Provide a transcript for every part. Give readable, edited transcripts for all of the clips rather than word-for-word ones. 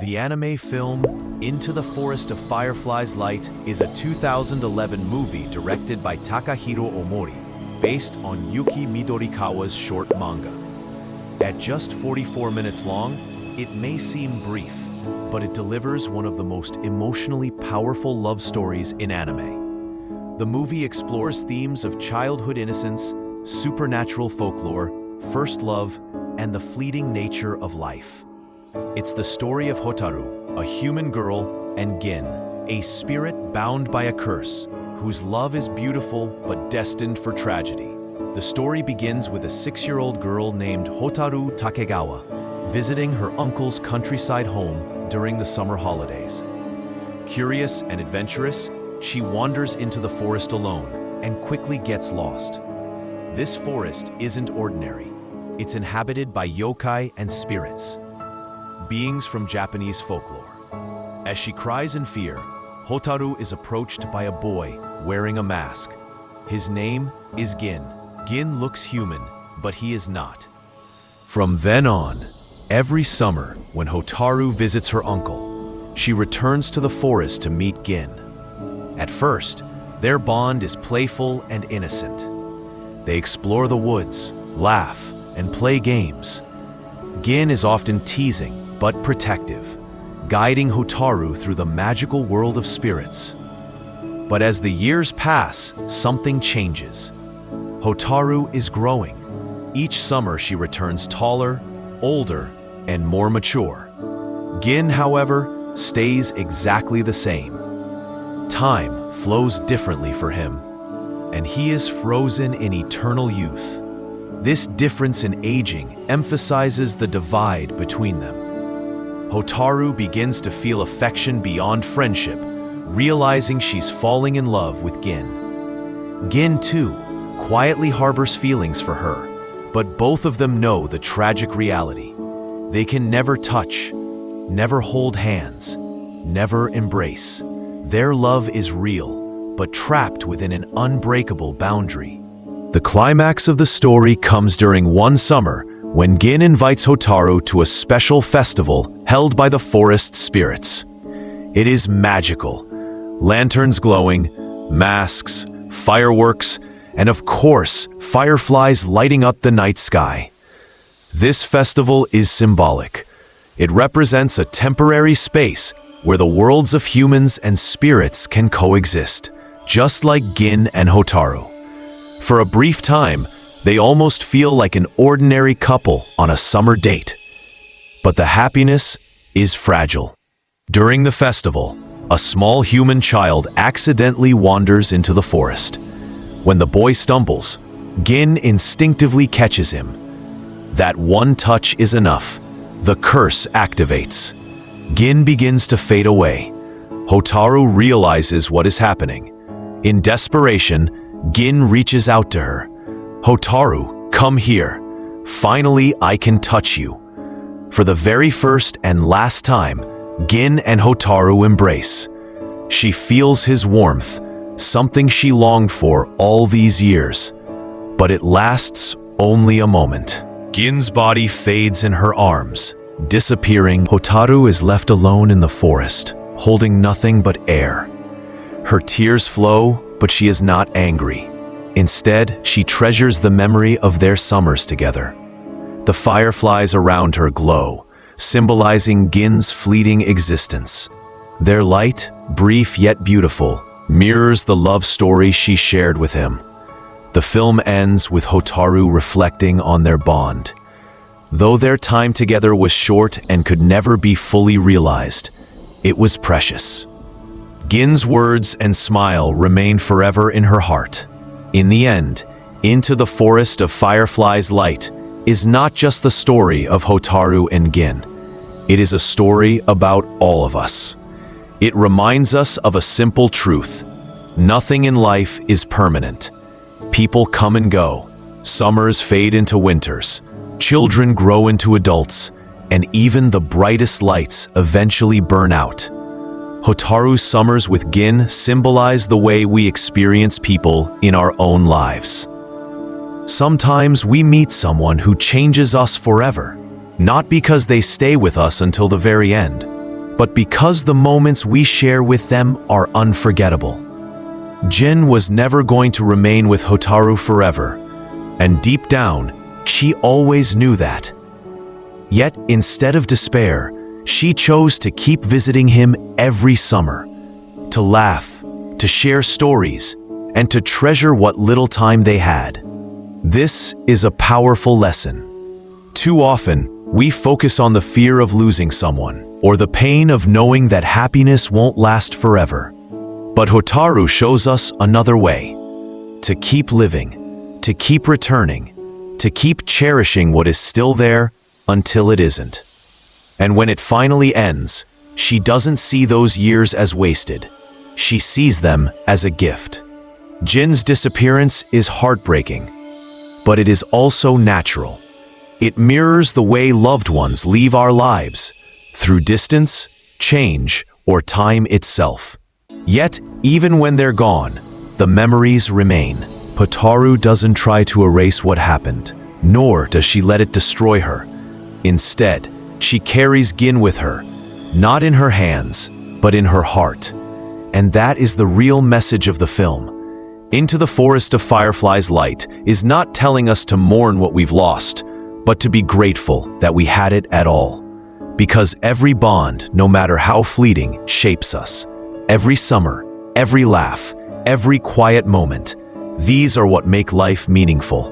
The anime film Into the Forest of Fireflies Light is a 2011 movie directed by Takahiro Omori, based on Yuki Midorikawa's short manga. At just 44 minutes long, it may seem brief, but it delivers one of the most emotionally powerful love stories in anime. The movie explores themes of childhood innocence, supernatural folklore, first love, and the fleeting nature of life. It's the story of Hotaru, a human girl, and Gin, a spirit bound by a curse, whose love is beautiful but destined for tragedy. The story begins with a 6-year-old girl named Hotaru Takegawa visiting her uncle's countryside home during the summer holidays. Curious and adventurous, she wanders into the forest alone and quickly gets lost. This forest isn't ordinary. It's inhabited by yokai and spirits, beings from Japanese folklore. As she cries in fear, Hotaru is approached by a boy wearing a mask. His name is Gin. Gin looks human, but he is not. From then on, every summer when Hotaru visits her uncle, she returns to the forest to meet Gin. At first, their bond is playful and innocent. They explore the woods, laugh, and play games. Gin is often teasing but protective, guiding Hotaru through the magical world of spirits. But as the years pass, something changes. Hotaru is growing. Each summer she returns taller, older, and more mature. Gin, however, stays exactly the same. Time flows differently for him, and he is frozen in eternal youth. This difference in aging emphasizes the divide between them. Hotaru begins to feel affection beyond friendship, realizing she's falling in love with Gin. Gin, too, quietly harbors feelings for her, but both of them know the tragic reality. They can never touch, never hold hands, never embrace. Their love is real, but trapped within an unbreakable boundary. The climax of the story comes during one summer when Gin invites Hotaru to a special festival held by the forest spirits. It is magical. Lanterns glowing, masks, fireworks, and of course, fireflies lighting up the night sky. This festival is symbolic. It represents a temporary space where the worlds of humans and spirits can coexist, just like Gin and Hotaru. For a brief time, they almost feel like an ordinary couple on a summer date. But the happiness is fragile. During the festival, a small human child accidentally wanders into the forest. When the boy stumbles, Gin instinctively catches him. That one touch is enough. The curse activates. Gin begins to fade away. Hotaru realizes what is happening. In desperation, Gin reaches out to her. "Hotaru, come here. Finally, I can touch you." For the very first and last time, Gin and Hotaru embrace. She feels his warmth, something she longed for all these years. But it lasts only a moment. Gin's body fades in her arms, disappearing. Hotaru is left alone in the forest, holding nothing but air. Her tears flow, but she is not angry. Instead, she treasures the memory of their summers together. The fireflies around her glow, symbolizing Gin's fleeting existence. Their light, brief yet beautiful, mirrors the love story she shared with him. The film ends with Hotaru reflecting on their bond. Though their time together was short and could never be fully realized, it was precious. Gin's words and smile remain forever in her heart. In the end, Into the Forest of Fireflies Light is not just the story of Hotaru and Gin. It is a story about all of us. It reminds us of a simple truth. Nothing in life is permanent. People come and go. Summers fade into winters. Children grow into adults. And even the brightest lights eventually burn out. Hotaru's summers with Gin symbolize the way we experience people in our own lives. Sometimes we meet someone who changes us forever, not because they stay with us until the very end, but because the moments we share with them are unforgettable. Jin was never going to remain with Hotaru forever, and deep down, she always knew that. Yet, instead of despair, she chose to keep visiting him every summer, to laugh, to share stories, and to treasure what little time they had. This is a powerful lesson. Too often, we focus on the fear of losing someone, or the pain of knowing that happiness won't last forever. But Hotaru shows us another way: to keep living, to keep returning, to keep cherishing what is still there until it isn't. And when it finally ends, she doesn't see those years as wasted. She sees them as a gift. Jin's disappearance is heartbreaking, but it is also natural. It mirrors the way loved ones leave our lives, through distance, change, or time itself. Yet, even when they're gone, the memories remain. Hotaru doesn't try to erase what happened, nor does she let it destroy her. Instead, she carries Gin with her, not in her hands, but in her heart. And that is the real message of the film. Into the Forest of Fireflies Light is not telling us to mourn what we've lost, but to be grateful that we had it at all. Because every bond, no matter how fleeting, shapes us. Every summer, every laugh, every quiet moment, these are what make life meaningful.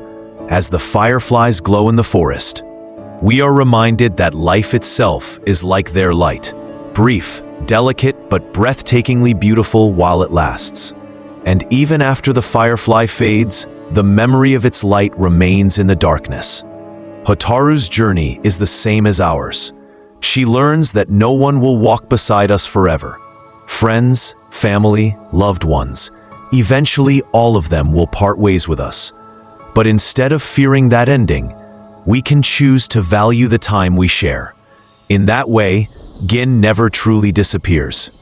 As the fireflies glow in the forest, we are reminded that life itself is like their light, brief, delicate, but breathtakingly beautiful while it lasts. And even after the firefly fades, the memory of its light remains in the darkness. Hotaru's journey is the same as ours. She learns that no one will walk beside us forever. Friends, family, loved ones, eventually all of them will part ways with us. But instead of fearing that ending, we can choose to value the time we share. In that way, Gin never truly disappears.